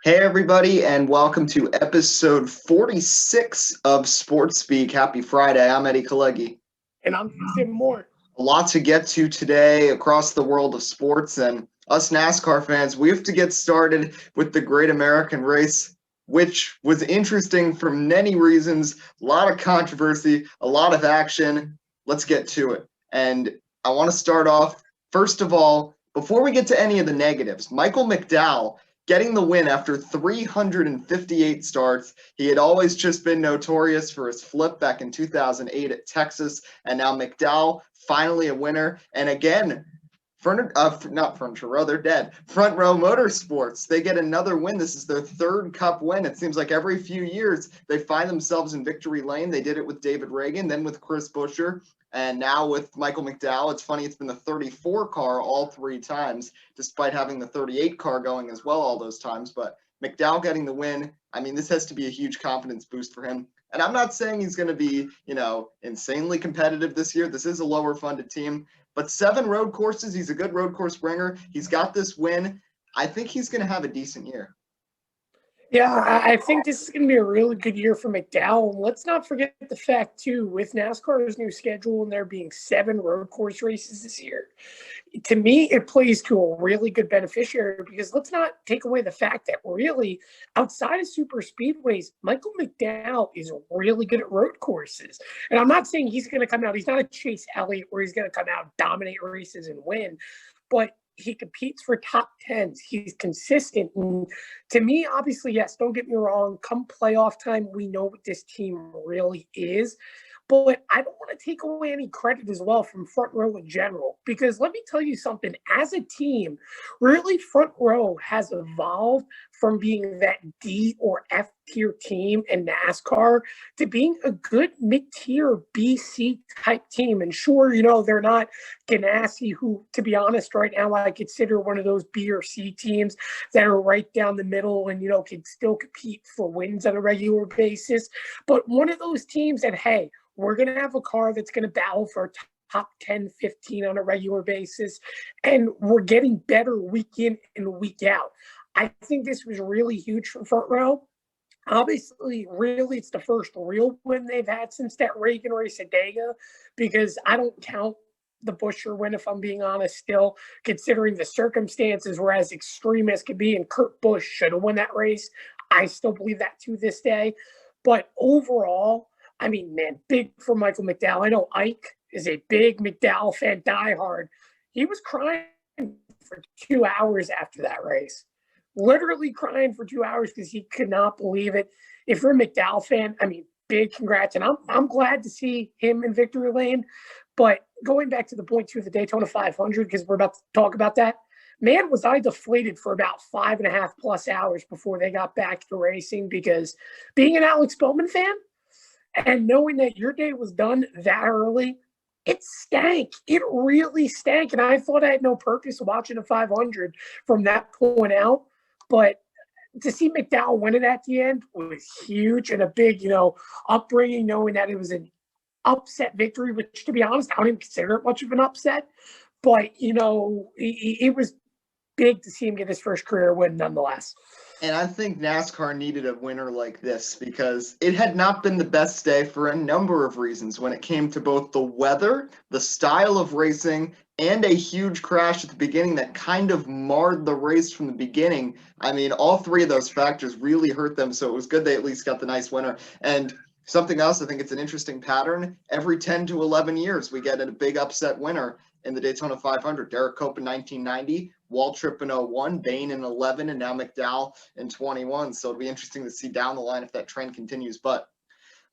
Hey, everybody, and welcome to episode 46 of Sports Speak. Happy Friday. I'm Eddie Kalegi. And I'm Tim Moore. A lot to get to today across the world of sports, and us NASCAR fans, we have to get started with the Great American Race, which was interesting for many reasons. A lot of controversy, a lot of action. Let's get to it. And I want to start off, first of all, before we get to any of the negatives, Michael McDowell getting the win after 358 starts. He had always just been notorious for his flip back in 2008 at Texas, and now McDowell finally a winner. And again, not Furniture Row, they're dead. Front Row Motorsports, they get another win. This is their third Cup win. It seems like every few years they find themselves in victory lane. They did it with David Reagan, then with Chris Buescher, and now with Michael McDowell. It's funny, it's been the 34 car all three times, despite having the 38 car going as well all those times. But McDowell getting the win, I mean, this has to be a huge confidence boost for him. And I'm not saying he's going to be, insanely competitive this year. This is a lower funded team, but 7 road courses, he's a good road course bringer. He's got this win. I think he's going to have a decent year. Yeah, I think this is going to be a really good year for McDowell. Let's not forget the fact, too, with NASCAR's new schedule and there being 7 road course races this year, to me, it plays to a really good beneficiary because let's not take away the fact that really, outside of super speedways, Michael McDowell is really good at road courses. And I'm not saying he's going to come out, he's not a Chase Elliott where he's going to come out, dominate races and win, but he competes for top 10s. He's consistent. And to me, obviously, yes, don't get me wrong. Come playoff time, we know what this team really is. But I don't want to take away any credit as well from Front Row in general, because let me tell you something. As a team, really, Front Row has evolved from being that D or F tier team in NASCAR to being a good mid-tier BC type team. And sure, they're not Ganassi, who, to be honest, right now I consider one of those B or C teams that are right down the middle and, can still compete for wins on a regular basis. But one of those teams that, hey, we're going to have a car that's going to battle for top 10, 15 on a regular basis, and we're getting better week in and week out. I think this was really huge for Front Row. Obviously, really, it's the first real win they've had since that Reagan race at Daytona, because I don't count the Buescher win, if I'm being honest, still, considering the circumstances were as extreme as could be, and Kurt Busch should have won that race. I still believe that to this day. But overall, I mean, man, big for Michael McDowell. I know Ike is a big McDowell fan, diehard. He was crying for 2 hours after that race. Literally crying for 2 hours because he could not believe it. If you're a McDowell fan, I mean, big congrats. And I'm glad to see him in victory lane. But going back to the point, too, of the Daytona 500, because we're about to talk about that, man, was I deflated for about 5.5+ hours before they got back to racing, because being an Alex Bowman fan, and knowing that your day was done that early, it stank. It really stank. And I thought I had no purpose watching a 500 from that point out. But to see McDowell win it at the end was huge, and a big, upbringing, knowing that it was an upset victory, which, to be honest, I don't even consider it much of an upset. But, it was big to see him get his first career win nonetheless. And I think NASCAR needed a winner like this because it had not been the best day for a number of reasons when it came to both the weather, the style of racing, and a huge crash at the beginning that kind of marred the race from the beginning. I mean, all 3 of those factors really hurt them, so it was good they at least got the nice winner. And something else, I think it's an interesting pattern. Every 10 to 11 years, we get a big upset winner in the Daytona 500. Derek Cope in 1990, Waltrip in 01, Bain in 11, and now McDowell in 21. So it'll be interesting to see down the line if that trend continues. But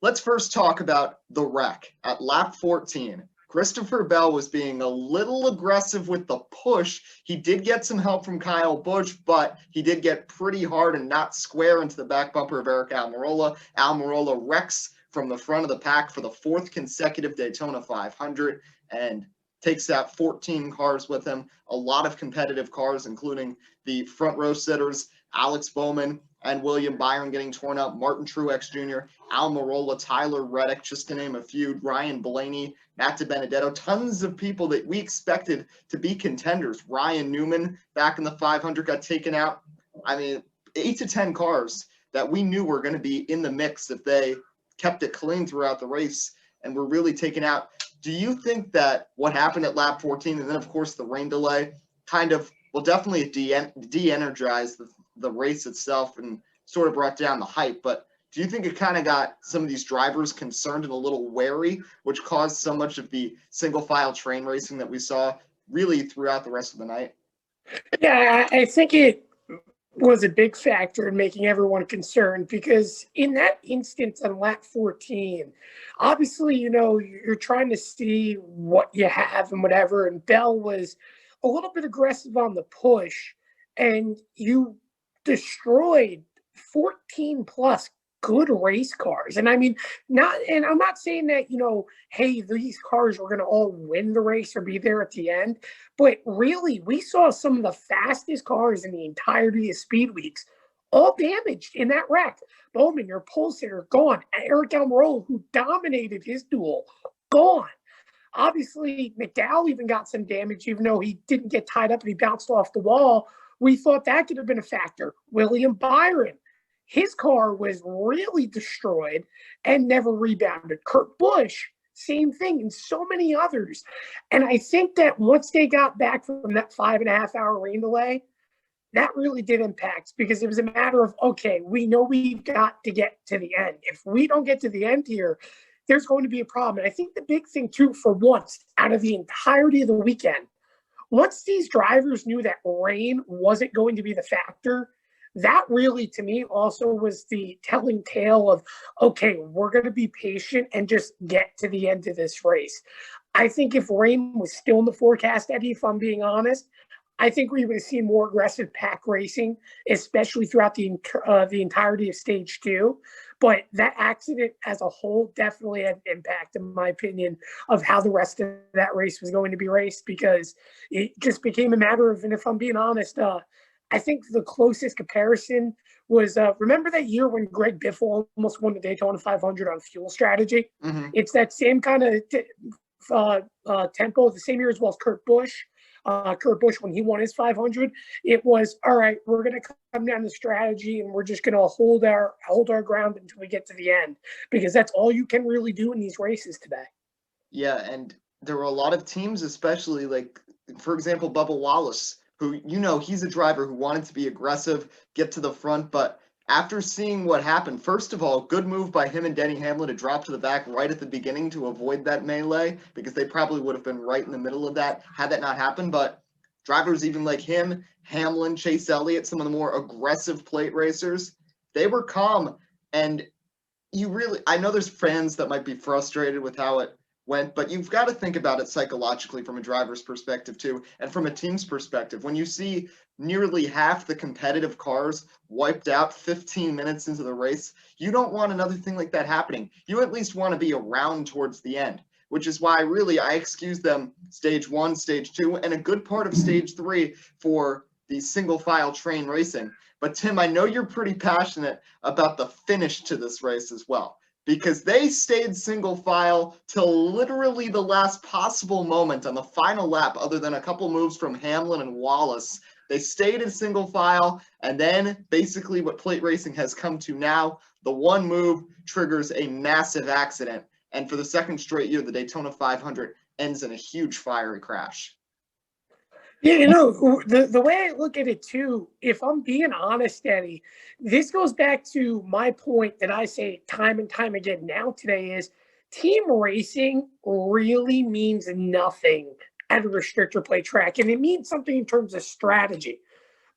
let's first talk about the wreck at lap 14. Christopher Bell was being a little aggressive with the push. He did get some help from Kyle Busch, but he did get pretty hard and not square into the back bumper of Eric Almirola. Almirola wrecks from the front of the pack for the 4th consecutive Daytona 500 and takes out 14 cars with him. A lot of competitive cars, including the front row sitters, Alex Bowman and William Byron getting torn up, Martin Truex Jr., Almirola, Tyler Reddick, just to name a few, Ryan Blaney, Matt DiBenedetto, tons of people that we expected to be contenders. Ryan Newman back in the 500 got taken out. I mean, 8 to 10 cars that we knew were going to be in the mix if they kept it clean throughout the race and were really taken out. Do you think that what happened at lap 14 and then, of course, the rain delay kind of will definitely de-energize the race itself and sort of brought down the hype, but do you think it kind of got some of these drivers concerned and a little wary, which caused so much of the single file train racing that we saw really throughout the rest of the night? Yeah, I think it was a big factor in making everyone concerned because in that instance on lap 14, obviously, you're trying to see what you have and whatever. And Bell was a little bit aggressive on the push, and you destroyed 14 plus good race cars. And I mean, and I'm not saying that, hey, these cars were going to all win the race or be there at the end. But really, we saw some of the fastest cars in the entirety of Speed Weeks all damaged in that wreck. Bowman, your pole sitter, gone. Eric Almirola, who dominated his duel, gone. Obviously, McDowell even got some damage, even though he didn't get tied up and he bounced off the wall. We thought that could have been a factor. William Byron, his car was really destroyed and never rebounded. Kurt Busch, same thing, and so many others. And I think that once they got back from that 5.5-hour rain delay, that really did impact because it was a matter of, okay, we know we've got to get to the end. If we don't get to the end here, there's going to be a problem. And I think the big thing, too, for once, out of the entirety of the weekend, once these drivers knew that rain wasn't going to be the factor, that really, to me, also was the telling tale of, okay, we're going to be patient and just get to the end of this race. I think if rain was still in the forecast, Eddie, if I'm being honest, I think we would have seen more aggressive pack racing, especially throughout the entirety of stage 2. But that accident as a whole definitely had an impact, in my opinion, of how the rest of that race was going to be raced because it just became a matter of, and if I'm being honest, I think the closest comparison was, remember that year when Greg Biffle almost won the Daytona 500 on fuel strategy? Mm-hmm. It's that same kind of tempo, the same year as well as Kurt Busch. Kurt Busch, when he won his 500, it was, all right, we're going to come down the strategy and we're just going to hold our ground until we get to the end because that's all you can really do in these races today. Yeah, and there were a lot of teams, especially like, for example, Bubba Wallace, who, he's a driver who wanted to be aggressive, get to the front, but after seeing what happened, first of all, good move by him and Denny Hamlin to drop to the back right at the beginning to avoid that melee, because they probably would have been right in the middle of that had that not happened. But drivers even like him, Hamlin, Chase Elliott, some of the more aggressive plate racers, they were calm. And I know there's fans that might be frustrated with how it went, but you've got to think about it psychologically from a driver's perspective too, and from a team's perspective. When you see nearly half the competitive cars wiped out 15 minutes into the race, you don't want another thing like that happening. You at least want to be around towards the end, which is why I excuse them stage 1, stage 2, and a good part of stage 3 for the single file train racing. But Tim, I know you're pretty passionate about the finish to this race as well, because they stayed single file till literally the last possible moment on the final lap, other than a couple moves from Hamlin and Wallace. They stayed in single file, and then basically what plate racing has come to now, the one move triggers a massive accident. And for the second straight year, the Daytona 500 ends in a huge fiery crash. Yeah, the way I look at it too, if I'm being honest, Eddie, this goes back to my point that I say time and time again now today is team racing really means nothing at a restrictor plate track. And it means something in terms of strategy.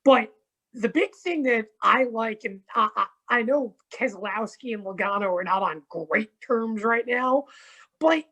But the big thing that I like, and I know Keselowski and Logano are not on great terms right now, but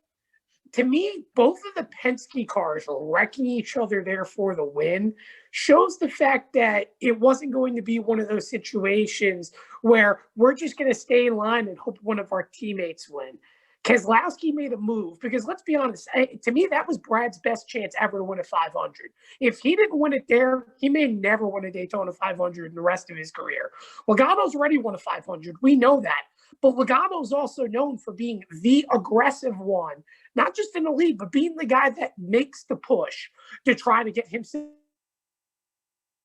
to me, both of the Penske cars wrecking each other there for the win shows the fact that it wasn't going to be one of those situations where we're just going to stay in line and hope one of our teammates win. Keselowski made a move because, let's be honest, to me, that was Brad's best chance ever to win a 500. If he didn't win it there, he may never win a Daytona 500 in the rest of his career. Logano's already won a 500. We know that. But Logano's also known for being the aggressive one, not just in the lead, but being the guy that makes the push to try to get himself.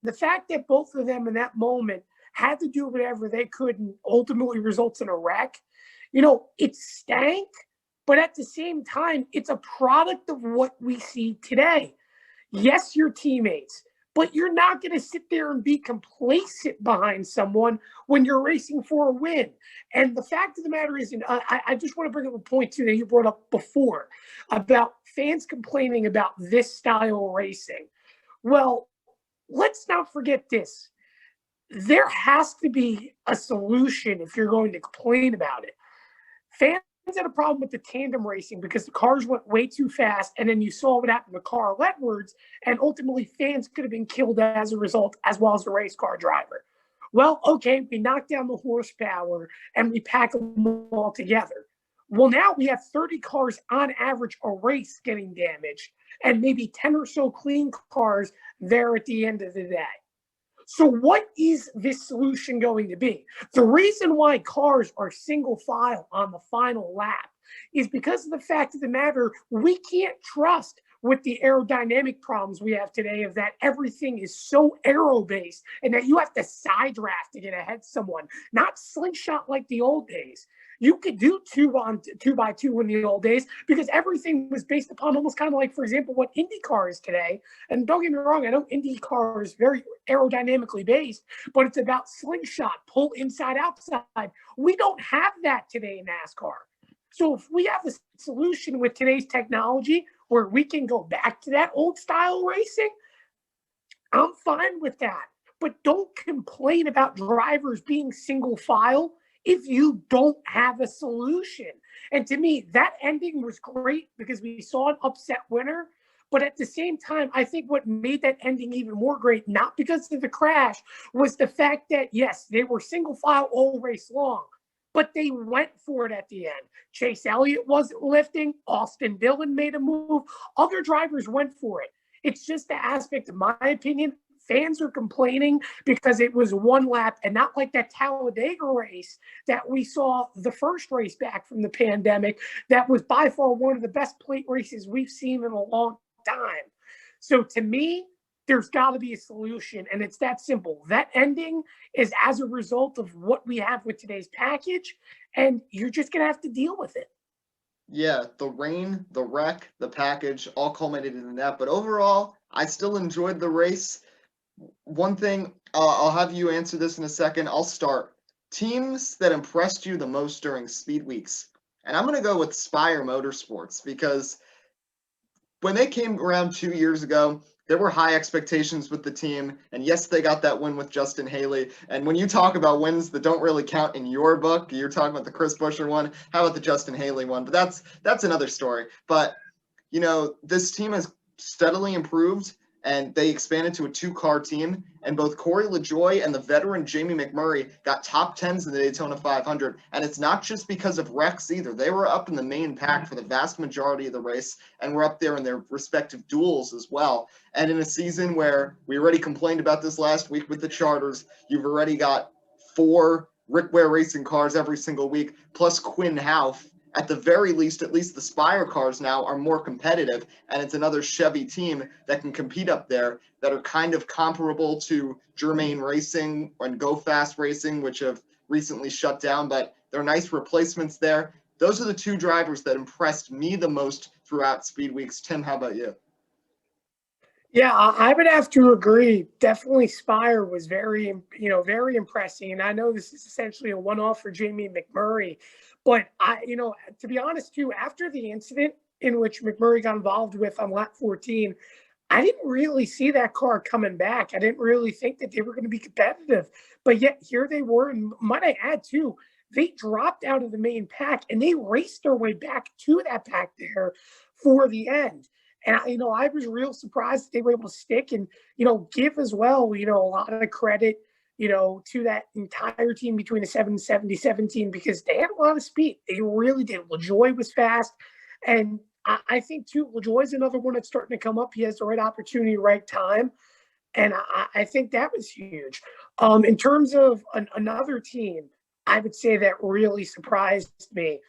The fact that both of them in that moment had to do whatever they could and ultimately results in a wreck. It stank, but at the same time, it's a product of what we see today. Yes, you're teammates, but you're not going to sit there and be complacent behind someone when you're racing for a win. And the fact of the matter is, and I just want to bring up a point too that you brought up before about fans complaining about this style of racing. Well, let's not forget this. There has to be a solution if you're going to complain about it. Fans had a problem with the tandem racing because the cars went way too fast, and then you saw what happened to Carl Edwards, and ultimately fans could have been killed as a result, as well as the race car driver. Well, okay, we knocked down the horsepower and we pack them all together. Well, now we have 30 cars on average a race getting damaged, and maybe 10 or so clean cars there at the end of the day. So what is this solution going to be? The reason why cars are single file on the final lap is because of the fact of the matter, we can't trust with the aerodynamic problems we have today of that everything is so aero-based and that you have to side draft to get ahead of someone, not slingshot like the old days. You could do 2x2 in the old days because everything was based upon almost kind of like, for example, what IndyCar is today. And don't get me wrong, I know IndyCar is very aerodynamically based, but it's about slingshot, pull inside, outside. We don't have that today in NASCAR. So if we have a solution with today's technology where we can go back to that old style racing, I'm fine with that. But don't complain about drivers being single file if you don't have a solution. And to me, that ending was great because we saw an upset winner. But at the same time, I think what made that ending even more great, not because of the crash, was the fact that, yes, they were single file all race long, but they went for it at the end. Chase Elliott wasn't lifting. Austin Dillon made a move. Other drivers went for it. It's just the aspect, in my opinion, fans are complaining because it was one lap and not like that Talladega race that we saw the first race back from the pandemic. That was by far one of the best plate races we've seen in a long time. So to me, there's got to be a solution, and it's that simple. That ending is as a result of what we have with today's package, and you're just going to have to deal with it. Yeah, the rain, the wreck, the package all culminated in that. But overall, I still enjoyed the race. One thing, I'll have you answer this in a second. I'll start. Teams that impressed you the most during Speed Weeks. And I'm going to go with Spire Motorsports because when they came around 2 years ago, there were high expectations with the team. And yes, they got that win with Justin Haley. And when you talk about wins that don't really count in your book, you're talking about the Chris Buescher one. How about the Justin Haley one? But that's another story. But, this team has steadily improved. And they expanded to a 2-car team, and both Corey LaJoie and the veteran Jamie McMurray got top 10s in the Daytona 500. And it's not just because of wrecks either. They were up in the main pack for the vast majority of the race, and were up there in their respective duels as well. And in a season where we already complained about this last week with the charters, you've already got 4 Rick Ware racing cars every single week, plus Quinn Houff. At the very least, at least the Spire cars now are more competitive, and it's another Chevy team that can compete up there that are kind of comparable to Germain Racing and Go Fast Racing, which have recently shut down, but they're nice replacements there. Those are the 2 drivers that impressed me the most throughout Speed Weeks. Tim, how about you? Yeah, I would have to agree. Definitely Spire was very impressive. And I know this is essentially a one-off for Jamie McMurray, but to be honest too, after the incident in which McMurray got involved with on lap 14, I didn't really see that car coming back. I didn't really think that they were going to be competitive, but yet here they were. And might I add too, they dropped out of the main pack and they raced their way back to that pack there for the end. And I was real surprised they were able to stick and, give as well, a lot of credit, to that entire team between the 770 team because they had a lot of speed. They really did. LaJoie was fast. And I think, too, LaJoie's another one that's starting to come up. He has the right opportunity, right time. And I think that was huge. In terms of another team, I would say that really surprised me.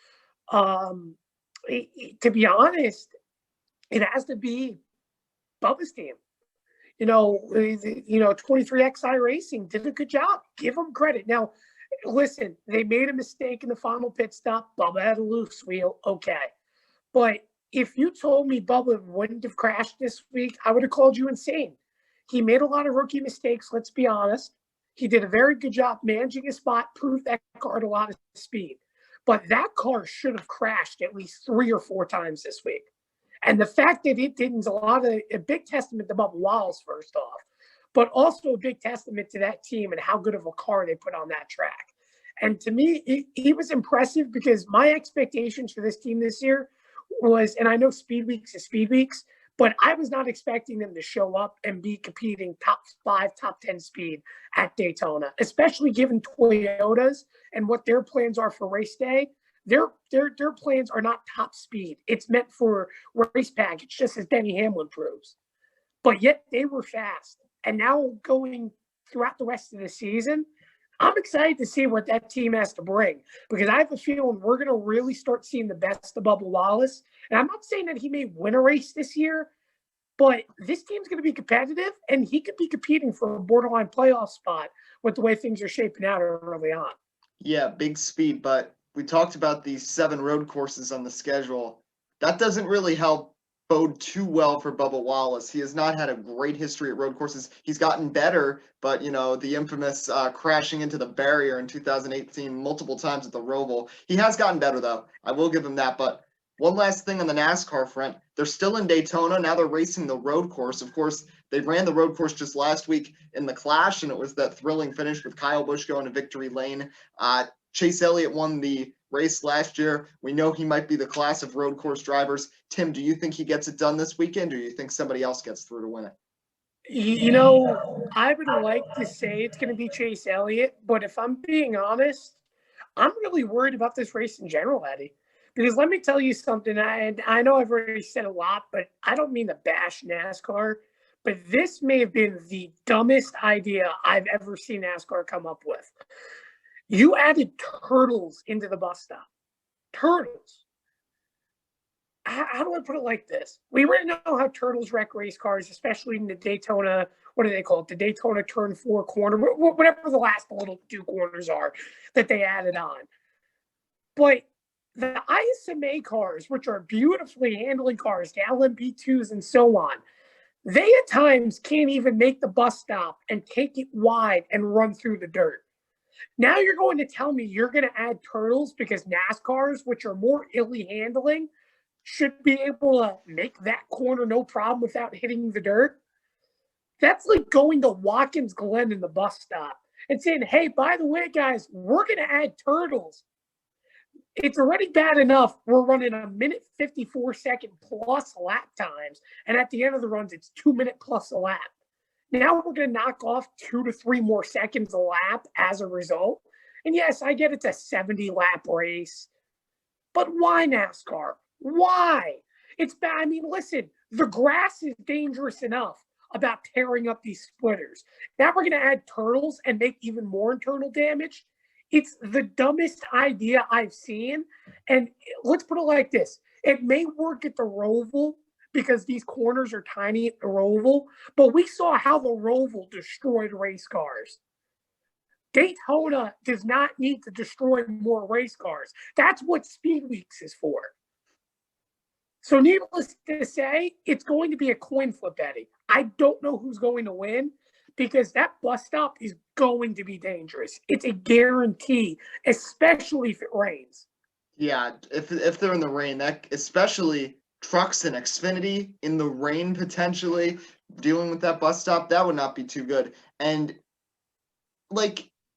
To be honest, it has to be Bubba's team. 23XI Racing did a good job. Give them credit. Now, listen, they made a mistake in the final pit stop. Bubba had a loose wheel. Okay. But if you told me Bubba wouldn't have crashed this week, I would have called you insane. He made a lot of rookie mistakes, let's be honest. He did a very good job managing his spot, proved that car had a lot of speed. But that car should have crashed at least 3 or 4 times this week. And the fact that it didn't is a big testament to Bubba Wallace, first off, but also a big testament to that team and how good of a car they put on that track. And to me, he was impressive because my expectations for this team this year was, and I know Speed Weeks is Speed Weeks, but I was not expecting them to show up and be competing top 5, top 10 speed at Daytona, especially given Toyota's and what their plans are for race day. Their plans are not top speed. It's meant for race package, just as Denny Hamlin proves. But yet they were fast. And now going throughout the rest of the season, I'm excited to see what that team has to bring, because I have a feeling we're going to really start seeing the best of Bubba Wallace. And I'm not saying that he may win a race this year, but this team's going to be competitive, and he could be competing for a borderline playoff spot with the way things are shaping out early on. Yeah, big speed, but we talked about these 7 road courses on the schedule. That doesn't really help bode too well for Bubba Wallace. He has not had a great history at road courses. He's gotten better, but the infamous crashing into the barrier in 2018 multiple times at the Roval. He has gotten better, though. I will give him that. But one last thing on the NASCAR front, they're still in Daytona. Now they're racing the road course. Of course, they ran the road course just last week in the Clash, and it was that thrilling finish with Kyle Busch going to victory lane. Chase Elliott won the race last year. We know he might be the class of road course drivers. Tim, do you think he gets it done this weekend, or do you think somebody else gets through to win it? I would like to say it's going to be Chase Elliott, but if I'm being honest, I'm really worried about this race in general, Eddie. Because let me tell you something, I know I've already said a lot, but I don't mean to bash NASCAR, but this may have been the dumbest idea I've ever seen NASCAR come up with. You added turtles into the bus stop. Turtles. How do I put it like this? We already know how turtles wreck race cars, especially in the Daytona, what do they call it? The Daytona turn 4 corner, whatever the last little 2 corners are that they added on. But the ISMA cars, which are beautifully handling cars, the LMP2s and so on, they at times can't even make the bus stop and take it wide and run through the dirt. Now you're going to tell me you're going to add turtles because NASCARs, which are more illy handling, should be able to make that corner no problem without hitting the dirt? That's like going to Watkins Glen in the bus stop and saying, hey, by the way, guys, we're going to add turtles. It's already bad enough we're running a 1:54 plus lap times, and at the end of the runs, it's 2 plus a lap. Now we're going to knock off 2 to 3 more seconds a lap as a result. And yes, I get it's a 70-lap race. But why NASCAR? Why? It's bad. I mean, listen, the grass is dangerous enough about tearing up these splitters. Now we're going to add turtles and make even more internal damage. It's the dumbest idea I've seen. And let's put it like this. It may work at the Roval, because these corners are tiny at the Roval, but we saw how the Roval destroyed race cars. Daytona does not need to destroy more race cars. That's what Speed Weeks is for. So needless to say, it's going to be a coin flip, Eddie. I don't know who's going to win, because that bus stop is going to be dangerous. It's a guarantee, especially if it rains. Yeah, if they're in the rain, that especially trucks and Xfinity in the rain potentially dealing with that bus stop, that would not be too good. And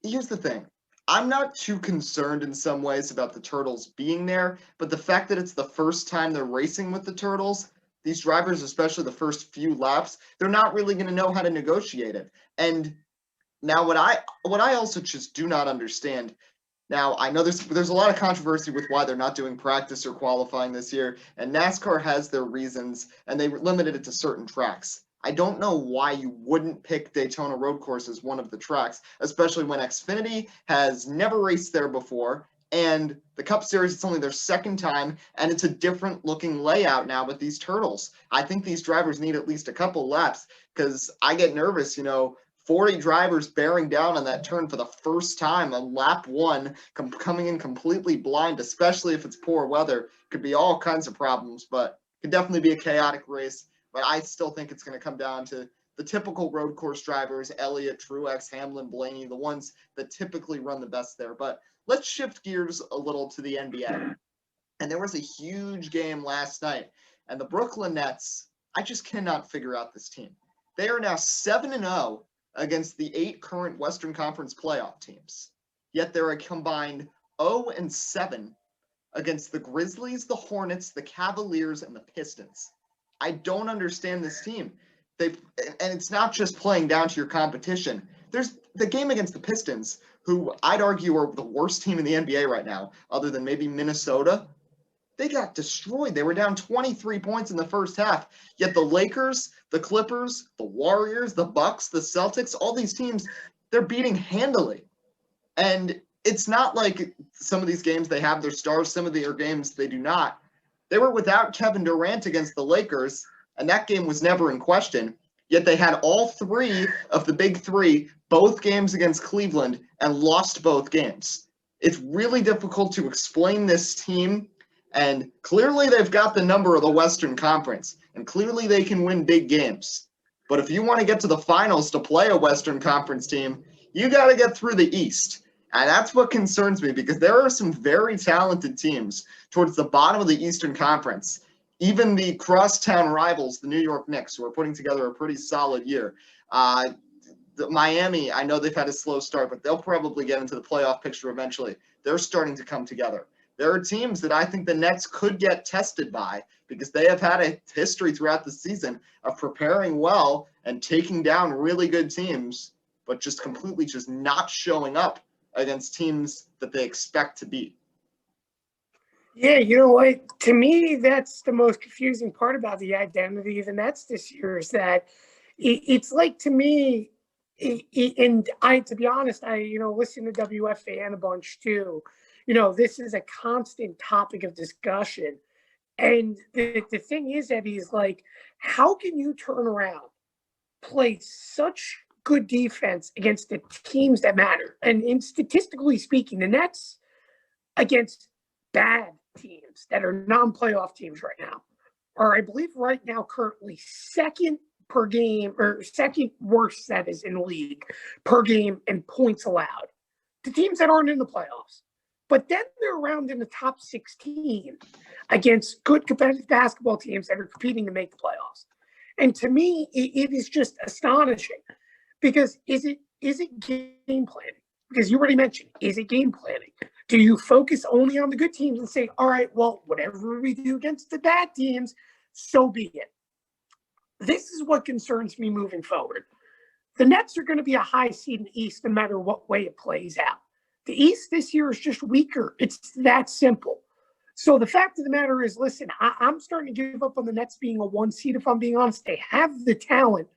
here's the thing. I'm not too concerned in some ways about the turtles being there, but the fact that it's the first time they're racing with the turtles, these drivers, especially the first few laps, they're not really going to know how to negotiate it. And now what I also just do not understand. Now, I know there's a lot of controversy with why they're not doing practice or qualifying this year, and NASCAR has their reasons, and they limited it to certain tracks. I don't know why you wouldn't pick Daytona Road Course as one of the tracks, especially when Xfinity has never raced there before. And the Cup Series, it's only their second time, and it's a different looking layout now with these turtles. I think these drivers need at least a couple laps because I get nervous, 40 drivers bearing down on that turn for the first time on lap one, coming in completely blind, especially if it's poor weather. Could be all kinds of problems, but could definitely be a chaotic race. But I still think it's going to come down to the typical road course drivers, Elliott, Truex, Hamlin, Blaney, the ones that typically run the best there. But let's shift gears a little to the NBA. And there was a huge game last night. And the Brooklyn Nets, I just cannot figure out this team. They are now 7-0 against the 8 current Western Conference playoff teams. Yet they're a combined 0-7 against the Grizzlies, the Hornets, the Cavaliers, and the Pistons. I don't understand this team. And it's not just playing down to your competition. There's the game against the Pistons, who I'd argue are the worst team in the NBA right now, other than maybe Minnesota. They got destroyed. They were down 23 points in the first half. Yet the Lakers, the Clippers, the Warriors, the Bucks, the Celtics, all these teams, they're beating handily. And it's not like some of these games they have their stars, some of their games they do not. They were without Kevin Durant against the Lakers, and that game was never in question. Yet they had all 3 of the big 3, both games against Cleveland, and lost both games. It's really difficult to explain this team, and clearly they've got the number of the Western Conference, and clearly they can win big games. But if you want to get to the finals to play a Western Conference team, you got to get through the East. And that's what concerns me, because there are some very talented teams towards the bottom of the Eastern Conference. Even the crosstown rivals, the New York Knicks, who are putting together a pretty solid year. Miami, I know they've had a slow start, but they'll probably get into the playoff picture eventually. They're starting to come together. There are teams that I think the Nets could get tested by, because they have had a history throughout the season of preparing well and taking down really good teams, but just completely just not showing up against teams that they expect to beat. Yeah, you know what? To me, that's the most confusing part about the identity of the Nets this year is that it's like, to me, and to be honest, I listen to WFAN a bunch too. This is a constant topic of discussion. And the thing is, Eddie, is like, how can you turn around, play such good defense against the teams that matter? And statistically speaking, the Nets against bad teams that are non-playoff teams right now are, I believe, right now currently second per game, or second worst, that is, in the league per game in points allowed to teams that aren't in the playoffs. But then they're around in the top 16 against good competitive basketball teams that are competing to make the playoffs. And to me, it is just astonishing, because is it game planning? Because you already mentioned, is it game planning? Do you focus only on the good teams and say, all right, well, whatever we do against the bad teams, so be it? This is what concerns me moving forward. The Nets are going to be a high seed in the East no matter what way it plays out. The East this year is just weaker. It's that simple. So the fact of the matter is, listen, I'm starting to give up on the Nets being a 1 seed, if I'm being honest. They have the talent,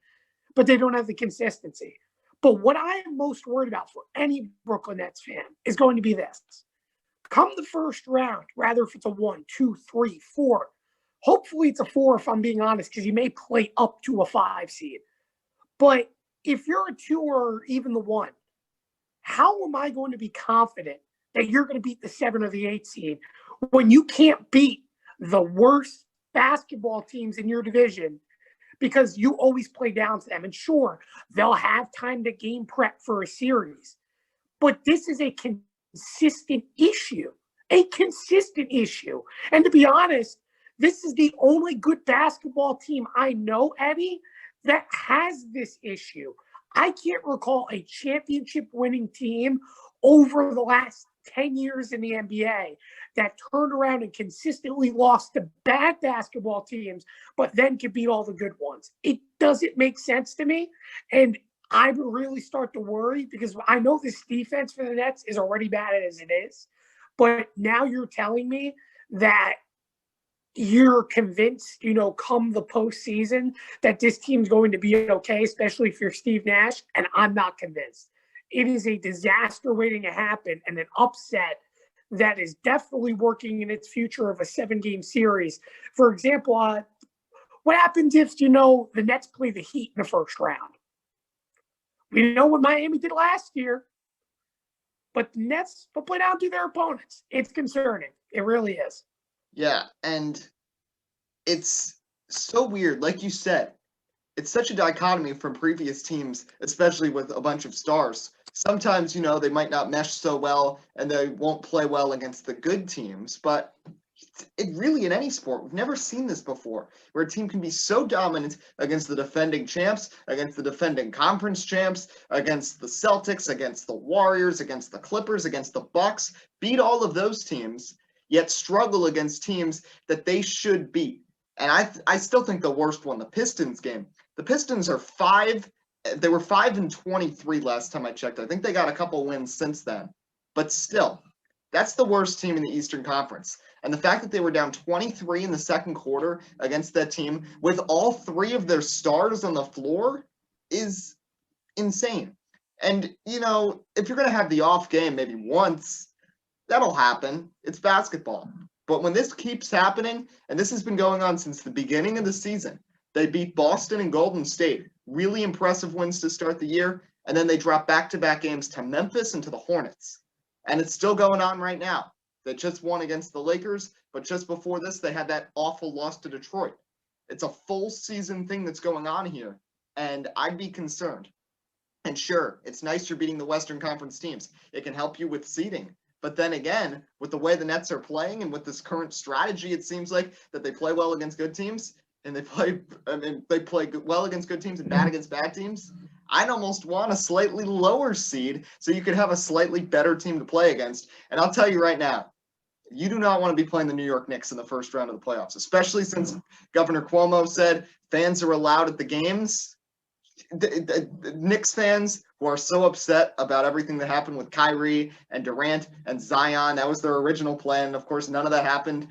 but they don't have the consistency. But what I am most worried about for any Brooklyn Nets fan is going to be this. Come the first round, rather if it's a 1, 2, 3, 4. Hopefully it's a 4, if I'm being honest, because you may play up to a 5 seed. But if you're a 2 or even the 1, how am I going to be confident that you're going to beat the 7 or the 8 seed when you can't beat the worst basketball teams in your division, because you always play down to them? And sure, they'll have time to game prep for a series, but this is a consistent issue. And to be honest, this is the only good basketball team I know, Eddie, that has this issue. I can't recall a championship winning team over the last 10 years in the NBA that turned around and consistently lost to bad basketball teams, but then could beat all the good ones. It doesn't make sense to me. And I would really start to worry, because I know this defense for the Nets is already bad as it is. But now you're telling me that you're convinced, come the postseason, that this team's going to be okay, especially if you're Steve Nash, and I'm not convinced. It is a disaster waiting to happen, and an upset that is definitely working in its future of a 7-game series. For example, what happens if, the Nets play the Heat in the first round? We know what Miami did last year, but the Nets will play down to their opponents. It's concerning. It really is. Yeah, and it's so weird. Like you said, it's such a dichotomy from previous teams, especially with a bunch of stars. Sometimes, they might not mesh so well and they won't play well against the good teams, but it really, in any sport, we've never seen this before, where a team can be so dominant against the defending champs, against the defending conference champs, against the Celtics, against the Warriors, against the Clippers, against the Bucks, beat all of those teams, yet struggle against teams that they should beat. And I still think the worst one, the Pistons game. The Pistons are they were 5-23 last time I checked. I think they got a couple wins since then. But still, that's the worst team in the Eastern Conference. And the fact that they were down 23 in the second quarter against that team with all three of their stars on the floor is insane. And, if you're going to have the off game maybe once, that'll happen. It's basketball. But when this keeps happening, and this has been going on since the beginning of the season, they beat Boston and Golden State, really impressive wins to start the year, and then they drop back-to-back games to Memphis and to the Hornets. And it's still going on right now. They just won against the Lakers, but just before this, they had that awful loss to Detroit. It's a full season thing that's going on here, and I'd be concerned. And sure, it's nice you're beating the Western Conference teams. It can help you with seeding. But then again, with the way the Nets are playing and with this current strategy, it seems like that they play well against good teams and they play well against good teams and bad against bad teams. I'd almost want a slightly lower seed so you could have a slightly better team to play against. And I'll tell you right now, you do not want to be playing the New York Knicks in the first round of the playoffs, especially since Governor Cuomo said fans are allowed at the games. The Knicks fans who are so upset about everything that happened with Kyrie and Durant and Zion, that was their original plan. Of course, none of that happened.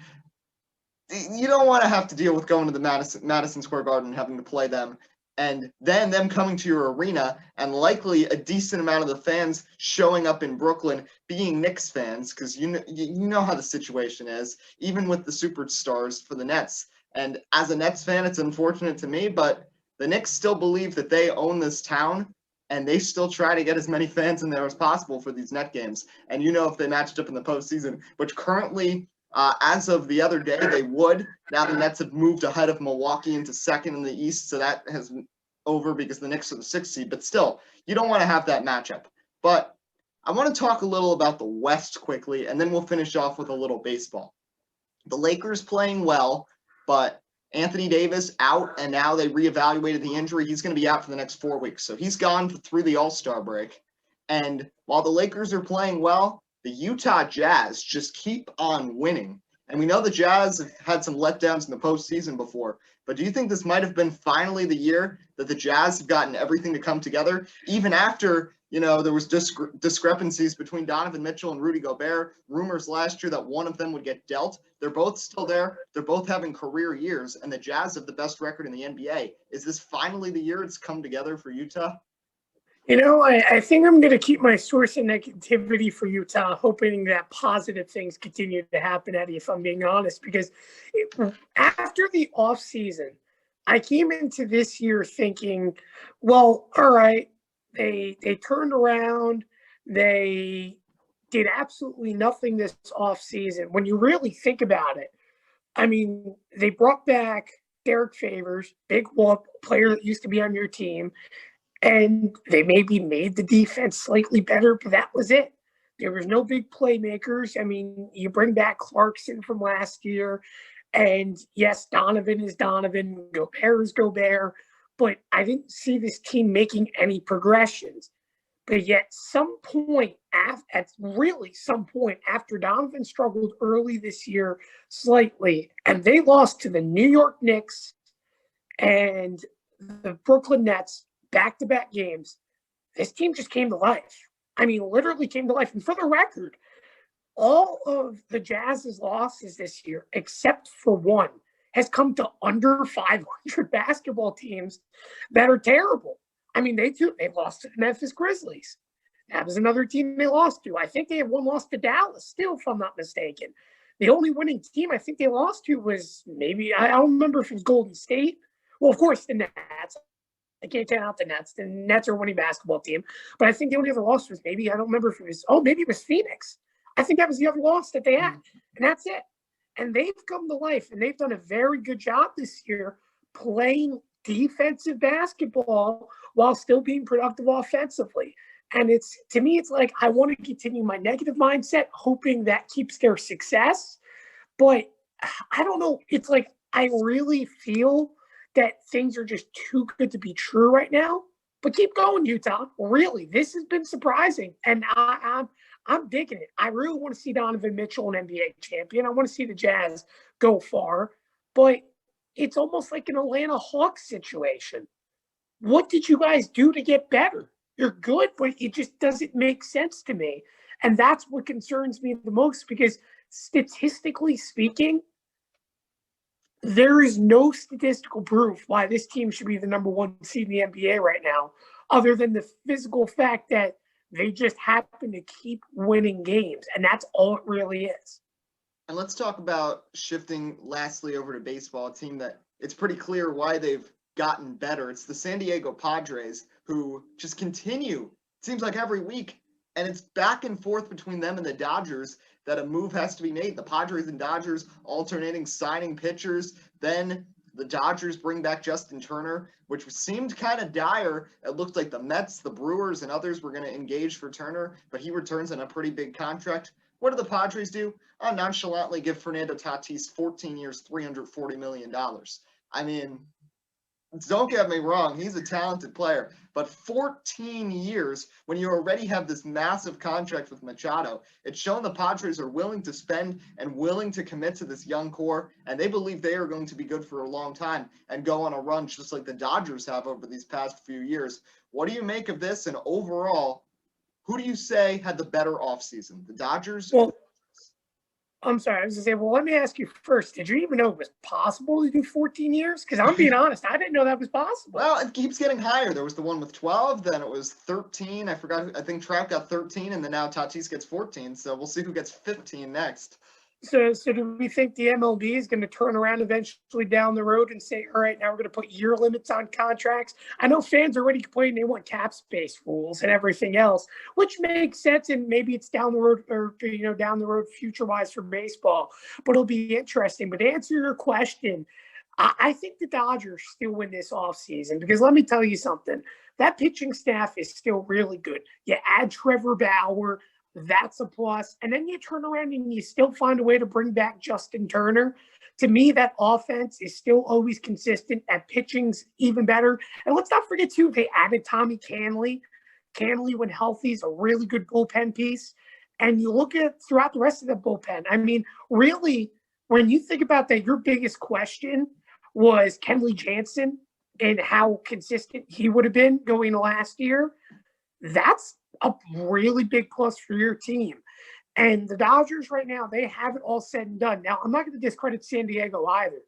You don't want to have to deal with going to the Madison Square Garden and having to play them, and then them coming to your arena, and likely a decent amount of the fans showing up in Brooklyn being Knicks fans, because you know how the situation is, even with the superstars for the Nets. And as a Nets fan, it's unfortunate to me, but the Knicks still believe that they own this town, and they still try to get as many fans in there as possible for these net games. And if they matched up in the postseason, which currently, as of the other day, they would. Now the Nets have moved ahead of Milwaukee into second in the East, so that has over because the Knicks are the 6th seed. But still, you don't want to have that matchup. But I want to talk a little about the West quickly, and then we'll finish off with a little baseball. The Lakers playing well, but Anthony Davis out, and now they reevaluated the injury. He's going to be out for the next 4 weeks. So he's gone through the All-Star break. And while the Lakers are playing well, the Utah Jazz just keep on winning. And we know the Jazz have had some letdowns in the postseason before. But do you think this might have been finally the year that the Jazz have gotten everything to come together, even after there was discrepancies between Donovan Mitchell and Rudy Gobert, rumors last year that one of them would get dealt? They're both still there. They're both having career years, and the Jazz have the best record in the NBA. Is this finally the year it's come together for Utah? I think I'm going to keep my source of negativity for Utah, hoping that positive things continue to happen, Eddie, if I'm being honest, because after the offseason, I came into this year thinking, well, all right, they turned around, they did absolutely nothing this offseason. When you really think about it, I mean, they brought back Derek Favors, big whoop, player that used to be on your team, and they maybe made the defense slightly better, but that was it. There was no big playmakers. I mean, you bring back Clarkson from last year, and yes, Donovan is Donovan, Gobert is Gobert, but I didn't see this team making any progressions. But yet some point after Donovan struggled early this year slightly, and they lost to the New York Knicks and the Brooklyn Nets back-to-back games, this team just came to life. I mean, literally came to life. And for the record, all of the Jazz's losses this year, except for one, has come to under 500 basketball teams that are terrible. I mean, they lost to the Memphis Grizzlies. That was another team they lost to. I think they had one loss to Dallas still, if I'm not mistaken. The only winning team I think they lost to was maybe, I don't remember if it was Golden State. Well, of course, the Nets. I can't count out the Nets. The Nets are a winning basketball team. But I think the only other loss was maybe, I don't remember if it was, maybe it was Phoenix. I think that was the other loss that they had. And that's it. And they've come to life, and they've done a very good job this year playing defensive basketball while still being productive offensively. And to me, it's like I want to continue my negative mindset, hoping that keeps their success. But I don't know. It's like I really feel that things are just too good to be true right now. But keep going, Utah. Really, this has been surprising, and I'm digging it. I really want to see Donovan Mitchell an NBA champion. I want to see the Jazz go far, but it's almost like an Atlanta Hawks situation. What did you guys do to get better? You're good, but it just doesn't make sense to me. And that's what concerns me the most, because statistically speaking, there is no statistical proof why this team should be the number one seed in the NBA right now, other than the physical fact that they just happen to keep winning games. And that's all it really is. And let's talk about shifting lastly over to baseball, a team that it's pretty clear why they've gotten better. It's the San Diego Padres, who just continue, it seems like every week, and it's back and forth between them and the Dodgers that a move has to be made. The Padres and Dodgers alternating, signing pitchers. Then the Dodgers bring back Justin Turner, which seemed kind of dire. It looked like the Mets, the Brewers, and others were going to engage for Turner, but he returns on a pretty big contract. What do the Padres do? Nonchalantly give Fernando Tatis 14 years, $340 million. I mean, don't get me wrong, he's a talented player, but 14 years when you already have this massive contract with Machado, it's shown the Padres are willing to spend and willing to commit to this young core, and they believe they are going to be good for a long time and go on a run just like the Dodgers have over these past few years. What do you make of this? And overall, who do you say had the better offseason, the Dodgers? I'm sorry, I was going to say, well, let me ask you first. Did you even know it was possible to do 14 years? Because I'm being honest, I didn't know that was possible. Well, it keeps getting higher. There was the one with 12, then it was 13. I forgot. I think Trout got 13, and then now Tatis gets 14. So we'll see who gets 15 next. So do we think the MLB is going to turn around eventually down the road and say, all right, now we're going to put year limits on contracts? I know fans are already complaining they want cap space rules and everything else, which makes sense, and maybe it's down the road, or down the road future-wise for baseball. But it'll be interesting. But to answer your question, I think the Dodgers still win this offseason, because let me tell you something. That pitching staff is still really good. You add Trevor Bauer, that's a plus. And then you turn around and you still find a way to bring back Justin Turner. To me, that offense is still always consistent. That pitching's even better. And let's not forget, too, they added Tommy Canley. Canley, when healthy, is a really good bullpen piece. And you look at throughout the rest of the bullpen. I mean, really, when you think about that, your biggest question was Kenley Jansen and how consistent he would have been going last year. That's a really big plus for your team. And the Dodgers right now, they have it all said and done. Now, I'm not going to discredit San Diego either.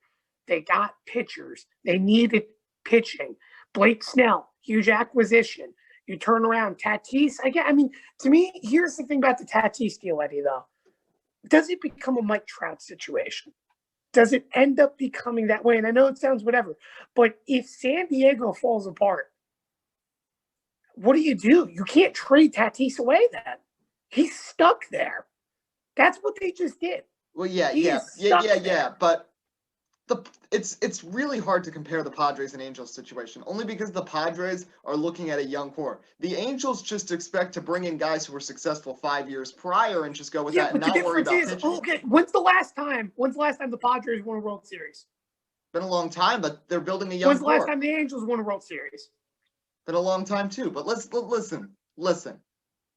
They got pitchers. They needed pitching. Blake Snell, huge acquisition. You turn around Tatis. To me, here's the thing about the Tatis deal, Eddie, though. Does it become a Mike Trout situation? Does it end up becoming that way? And I know it sounds whatever, but if San Diego falls apart, what do? You can't trade Tatis away then. He's stuck there. That's what they just did. Well, yeah. But it's really hard to compare the Padres and Angels situation, only because the Padres are looking at a young core. The Angels just expect to bring in guys who were successful 5 years prior and just go with that and not worry about pitching. Okay, when's the last time the Padres won a World Series? Been a long time, but they're building a young core. When's the last time the Angels won a World Series? Been a long time too, but listen.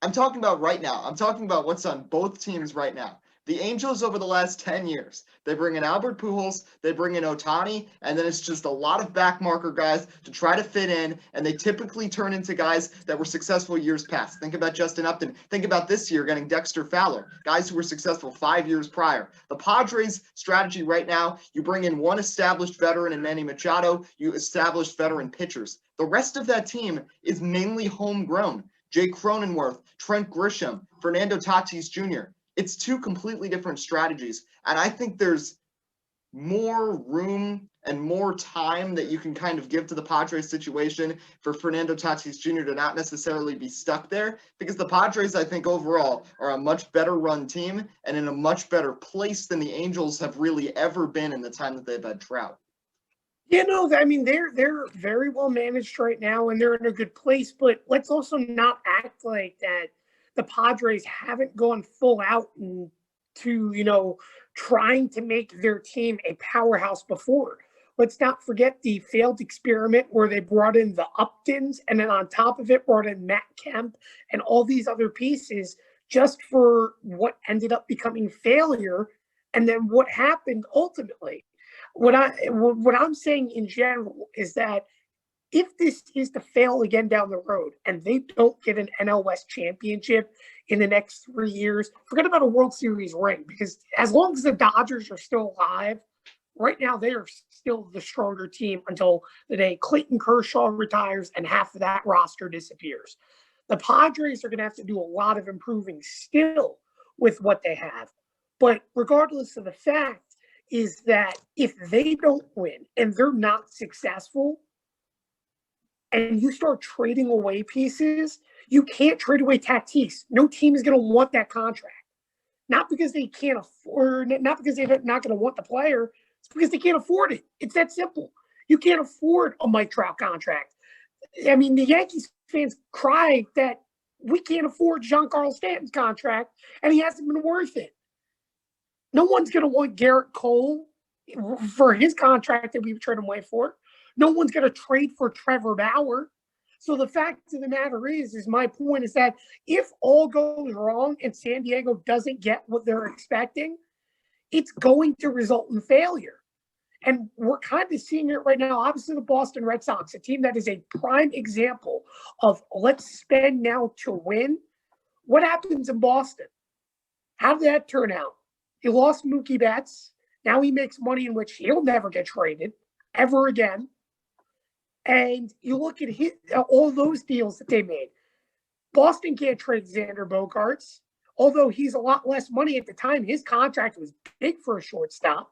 I'm talking about right now. I'm talking about what's on both teams right now. The Angels over the last 10 years, they bring in Albert Pujols, they bring in Ohtani, and then it's just a lot of back marker guys to try to fit in, and they typically turn into guys that were successful years past. Think about Justin Upton. Think about this year getting Dexter Fowler, guys who were successful 5 years prior. The Padres' strategy right now, you bring in one established veteran in Manny Machado, you establish veteran pitchers. The rest of that team is mainly homegrown. Jake Cronenworth, Trent Grisham, Fernando Tatis Jr. It's two completely different strategies. And I think there's more room and more time that you can kind of give to the Padres situation for Fernando Tatis Jr. to not necessarily be stuck there, because the Padres, I think overall, are a much better run team and in a much better place than the Angels have really ever been in the time that they've had Trout. Yeah, no, I mean, they're very well managed right now, and they're in a good place. But let's also not act like that the Padres haven't gone full out into, trying to make their team a powerhouse before. Let's not forget the failed experiment where they brought in the Uptons, and then on top of it brought in Matt Kemp and all these other pieces just for what ended up becoming failure, and then what happened ultimately. What I'm saying in general is that if this is to fail again down the road and they don't get an NL West championship in the next 3 years, forget about a World Series ring, because as long as the Dodgers are still alive, right now they are still the stronger team until the day Clayton Kershaw retires and half of that roster disappears. The Padres are going to have to do a lot of improving still with what they have. But regardless of the fact, is that if they don't win and they're not successful and you start trading away pieces, you can't trade away Tatis. No team is going to want that contract. Not because they can't afford it, not because they're not going to want the player. It's because they can't afford it. It's that simple. You can't afford a Mike Trout contract. I mean, the Yankees fans cry that we can't afford Giancarlo Stanton's contract, and he hasn't been worth it. No one's going to want Garrett Cole for his contract that we've traded away for. No one's going to trade for Trevor Bauer. So the fact of the matter is my point is that if all goes wrong and San Diego doesn't get what they're expecting, it's going to result in failure. And we're kind of seeing it right now. Obviously, the Boston Red Sox, a team that is a prime example of let's spend now to win. What happens in Boston? How did that turn out? He lost Mookie Betts. Now he makes money in which he'll never get traded ever again. And you look at all those deals that they made. Boston can't trade Xander Bogaerts. Although he's a lot less money at the time, his contract was big for a shortstop.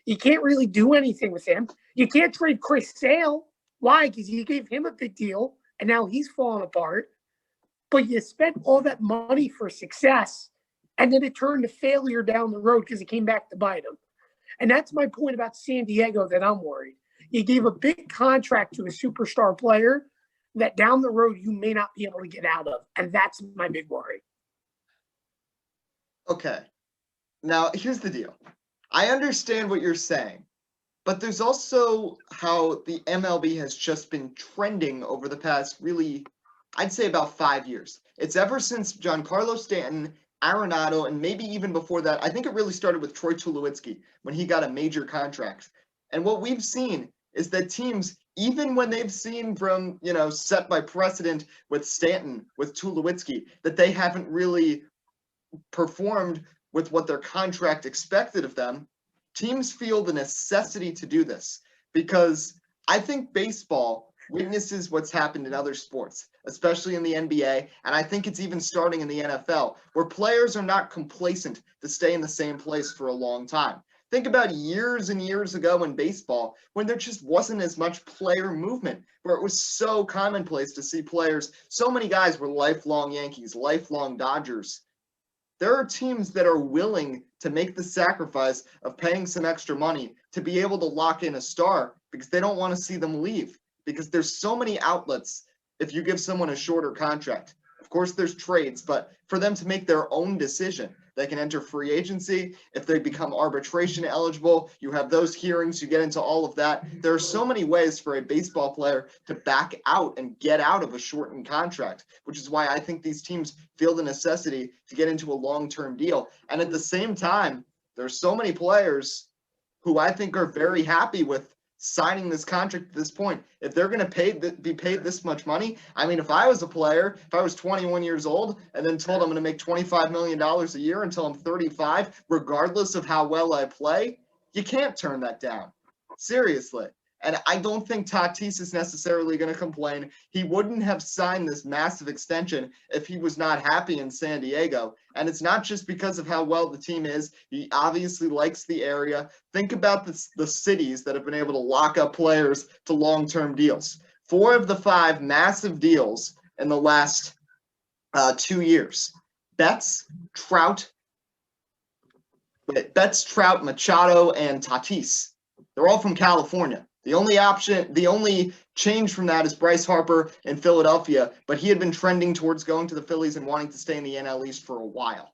You can't really do anything with him. You can't trade Chris Sale. Why? Because you gave him a big deal, and now he's falling apart. But you spent all that money for success, and then it turned to failure down the road because it came back to bite him. And that's my point about San Diego that I'm worried. You gave a big contract to a superstar player that down the road you may not be able to get out of. And that's my big worry. Okay. Now, here's the deal. I understand what you're saying, but there's also how the MLB has just been trending over the past really, I'd say about 5 years. It's ever since Giancarlo Stanton, Arenado, and maybe even before that. I think it really started with Troy Tulowitzki when he got a major contract. And what we've seen is that teams, even when they've seen from, set by precedent with Stanton, with Tulowitzki, that they haven't really performed with what their contract expected of them, teams feel the necessity to do this because I think baseball witnesses what's happened in other sports, especially in the NBA, and I think it's even starting in the NFL, where players are not complacent to stay in the same place for a long time. Think about years and years ago in baseball when there just wasn't as much player movement, where it was so commonplace to see players. So many guys were lifelong Yankees, lifelong Dodgers. There are teams that are willing to make the sacrifice of paying some extra money to be able to lock in a star because they don't want to see them leave, because there's so many outlets if you give someone a shorter contract. Of course, there's trades, but for them to make their own decision, they can enter free agency. If they become arbitration eligible, you have those hearings, you get into all of that. There are so many ways for a baseball player to back out and get out of a shortened contract, which is why I think these teams feel the necessity to get into a long-term deal. And at the same time, there's so many players who I think are very happy with signing this contract at this point. If they're going to be paid this much money, I mean, if I was a player, if I was 21 years old and then told I'm going to make $25 million a year until I'm 35, regardless of how well I play, you can't turn that down. Seriously. And I don't think Tatis is necessarily going to complain. He wouldn't have signed this massive extension if he was not happy in San Diego. And it's not just because of how well the team is. He obviously likes the area. Think about the cities that have been able to lock up players to long-term deals. 4 of the 5 massive deals in the last 2 years. Betts, Trout, Machado, and Tatis. They're all from California. The only change from that is Bryce Harper in Philadelphia, but he had been trending towards going to the Phillies and wanting to stay in the NL East for a while.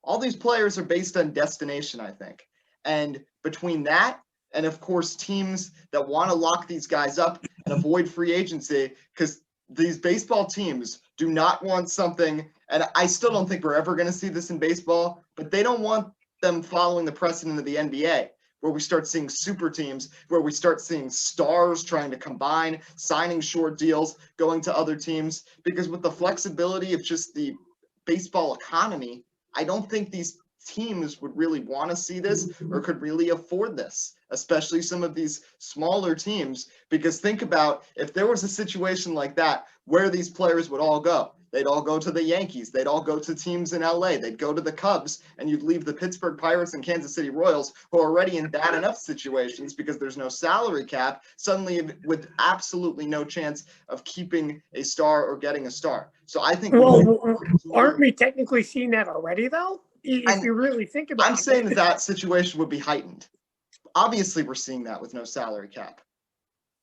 All these players are based on destination, I think. And between that and, of course, teams that want to lock these guys up and avoid free agency, because these baseball teams do not want something, and I still don't think we're ever going to see this in baseball, but they don't want them following the precedent of the NBA, where we start seeing super teams, where we start seeing stars trying to combine, signing short deals, going to other teams. Because with the flexibility of just the baseball economy, I don't think these teams would really want to see this or could really afford this, especially some of these smaller teams. Because think about if there was a situation like that, where these players would all go. They'd all go to the Yankees. They'd all go to teams in LA. They'd go to the Cubs, and you'd leave the Pittsburgh Pirates and Kansas City Royals, who are already in bad enough situations because there's no salary cap, suddenly with absolutely no chance of keeping a star or getting a star. So I think. Well, aren't we technically seeing that already, though? If you really think about it. I'm saying that situation would be heightened. Obviously, we're seeing that with no salary cap.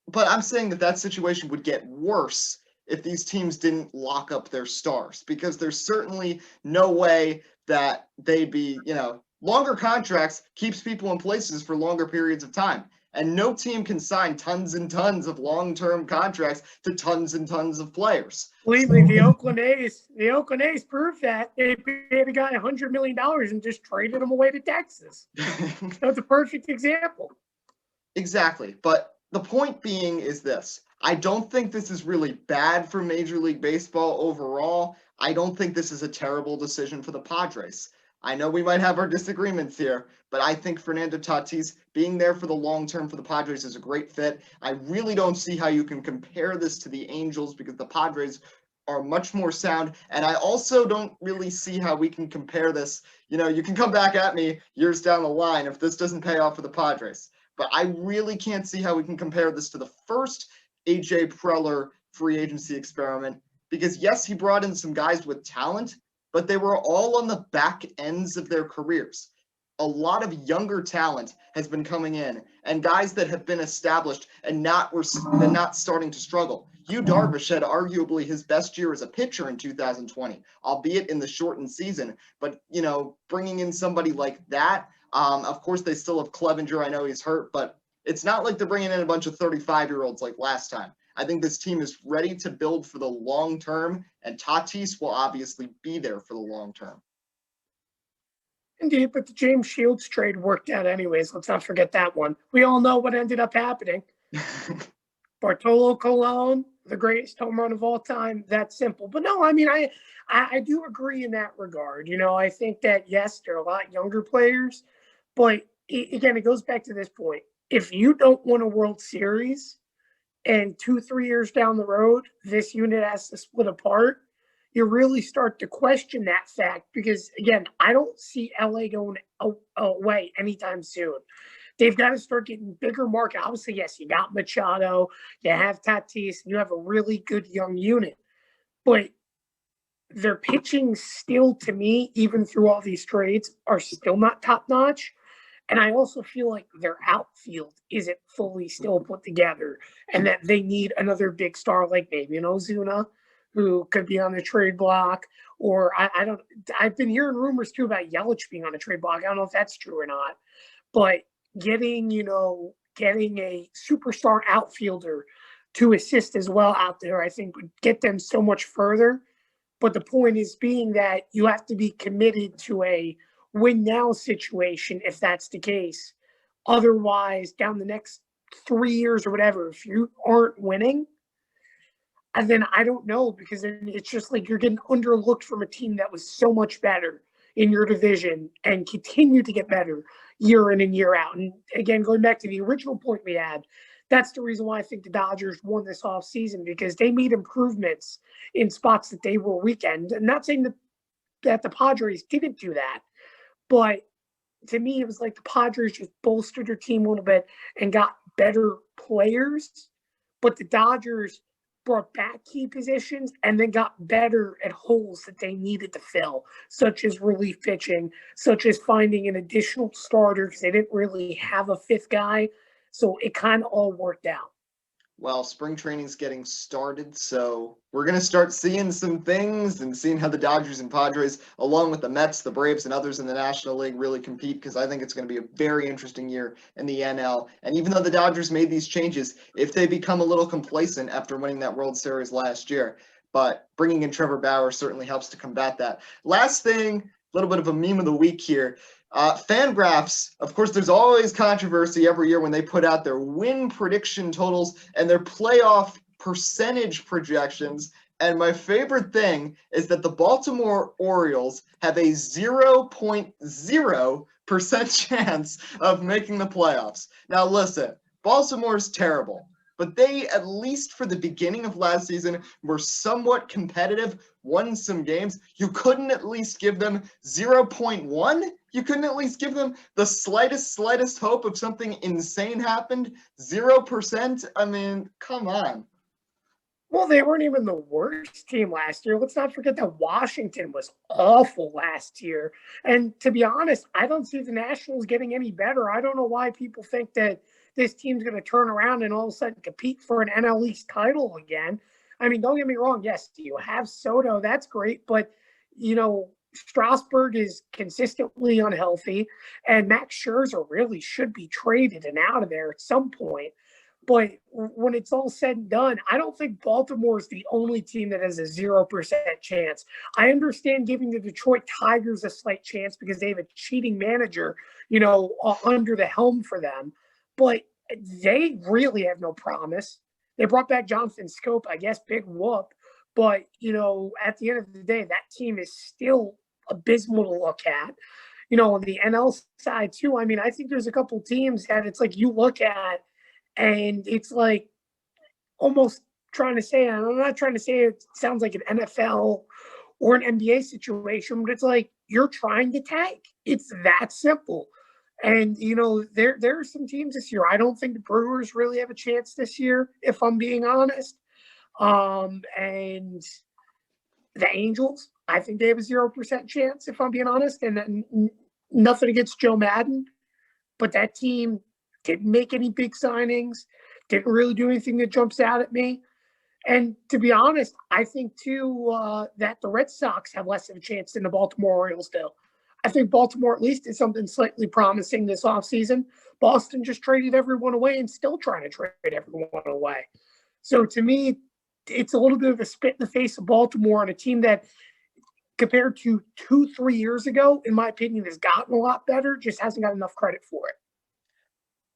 But I'm saying that situation would get worse if these teams didn't lock up their stars, because there's certainly no way that they'd be, longer contracts keeps people in places for longer periods of time. And no team can sign tons and tons of long-term contracts to tons and tons of players. Believe me, the Oakland A's proved that. They paid a guy $100 million and just traded him away to Texas. That's a perfect example. Exactly. But the point being is this. I don't think this is really bad for Major League Baseball overall. I don't think this is a terrible decision for the Padres. I know we might have our disagreements here, but I think Fernando Tatis being there for the long term for the Padres is a great fit. I really don't see how you can compare this to the Angels, because the Padres are much more sound. And I also don't really see how we can compare this. You can come back at me years down the line if this doesn't pay off for the Padres. But I really can't see how we can compare this to the first AJ Preller free agency experiment, because yes, he brought in some guys with talent, but they were all on the back ends of their careers. A lot of younger talent has been coming in, and guys that have been established and not starting to struggle. Yu Darvish had arguably his best year as a pitcher in 2020, albeit in the shortened season. But, bringing in somebody like that, of course, they still have Clevenger. I know he's hurt, but it's not like they're bringing in a bunch of 35-year-olds like last time. I think this team is ready to build for the long term, and Tatis will obviously be there for the long term. Indeed, but the James Shields trade worked out anyways. Let's not forget that one. We all know what ended up happening. Bartolo Colon, the greatest home run of all time. That's simple. But no, I do agree in that regard. I think that, yes, there are a lot younger players, but again, it goes back to this point. If you don't win a World Series and 2-3 years down the road, this unit has to split apart, you really start to question that fact, because, again, I don't see LA going away anytime soon. They've got to start getting bigger market. Obviously, yes, you got Machado, you have Tatis, and you have a really good young unit. But their pitching still, to me, even through all these trades, are still not top-notch. And I also feel like their outfield isn't fully still put together, and that they need another big star like maybe an Ozuna, who could be on the trade block. Or I've been hearing rumors too about Yelich being on a trade block. I don't know if that's true or not, but getting a superstar outfielder to assist as well out there, I think would get them so much further. But the point is being that you have to be committed to a win now situation if that's the case. Otherwise, down the next 3 years or whatever, if you aren't winning, and then I don't know, because then it's just like you're getting underlooked from a team that was so much better in your division and continue to get better year in and year out. And again, going back to the original point we had, That's the reason why I think the Dodgers won this offseason, because they made improvements in spots that they were weakened. I'm not saying that the Padres didn't do that, but to me, it was like the Padres just bolstered their team a little bit and got better players, but the Dodgers brought back key positions and then got better at holes that they needed to fill, such as relief pitching, such as finding an additional starter because they didn't really have a fifth guy. So it kind of all worked out. Well, spring training's getting started, so we're going to start seeing some things and seeing how the Dodgers and Padres, along with the Mets, the Braves, and others in the National League, really compete, because I think it's going to be a very interesting year in the NL. And even though the Dodgers made these changes, if they become a little complacent after winning that World Series last year, but bringing in Trevor Bauer certainly helps to combat that. Last thing, a little bit of a meme of the week here. Fangraphs, of course, there's always controversy every year when they put out their win prediction totals and their playoff percentage projections. And my favorite thing is that the Baltimore Orioles have a 0.0% chance of making the playoffs. Now, listen, Baltimore's terrible, but they, at least for the beginning of last season, were somewhat competitive, won some games. You couldn't at least give them 0.1? You couldn't at least give them the slightest hope of something insane happened? 0%? I mean, come on. Well, they weren't even the worst team last year. Let's not forget that Washington was awful last year. And to be honest, I don't see the Nationals getting any better. I don't know why people think that this team's going to turn around and all of a sudden compete for an NL East title again. I mean, don't get me wrong. Yes, you have Soto. That's great. But, Strasburg is consistently unhealthy. And Max Scherzer really should be traded and out of there at some point. But when it's all said and done, I don't think Baltimore is the only team that has a 0% chance. I understand giving the Detroit Tigers a slight chance because they have a cheating manager, under the helm for them. But they really have no promise. They brought back Jonathan Scope, I guess, big whoop. But, at the end of the day, that team is still abysmal to look at. On the NL side, too, I mean, I think there's a couple teams that it's like you look at, and it's like almost trying to say, I'm not trying to say it sounds like an NFL or an NBA situation, but it's like you're trying to tank. It's that simple. And, there are some teams this year. I don't think the Brewers really have a chance this year, if I'm being honest. And the Angels, I think they have a 0% chance, if I'm being honest. And then nothing against Joe Madden, but that team didn't make any big signings, didn't really do anything that jumps out at me. And to be honest, I think, too, that the Red Sox have less of a chance than the Baltimore Orioles do. I think Baltimore at least did something slightly promising this offseason. Boston just traded everyone away and still trying to trade everyone away. So to me, it's a little bit of a spit in the face of Baltimore on a team that, compared to 2-3 years ago, in my opinion, has gotten a lot better, just hasn't got enough credit for it.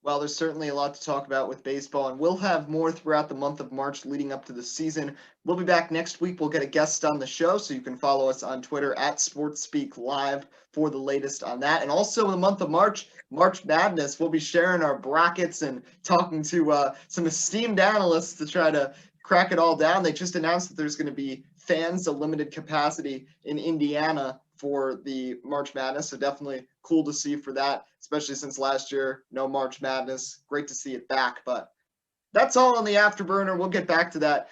Well, there's certainly a lot to talk about with baseball, and we'll have more throughout the month of March leading up to the season. We'll be back next week. We'll get a guest on the show, so you can follow us on Twitter at SportsSpeakLive for the latest on that. And also in the month of March, March Madness, we'll be sharing our brackets and talking to some esteemed analysts to try to crack it all down. They just announced that there's going to be fans, a limited capacity in Indiana for the March Madness. So definitely cool to see for that, especially since last year, no March Madness. Great to see it back. But that's all on the afterburner. We'll get back to that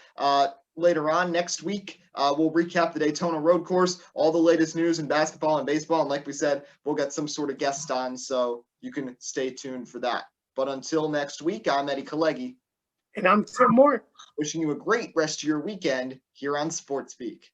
later on next week. We'll recap the Daytona road course, all the latest news in basketball and baseball. And like we said, we'll get some sort of guest on, so you can stay tuned for that. But until next week, I'm Eddie Kalegi. And I'm Tim Moore. Wishing you a great rest of your weekend here on Sports Speak.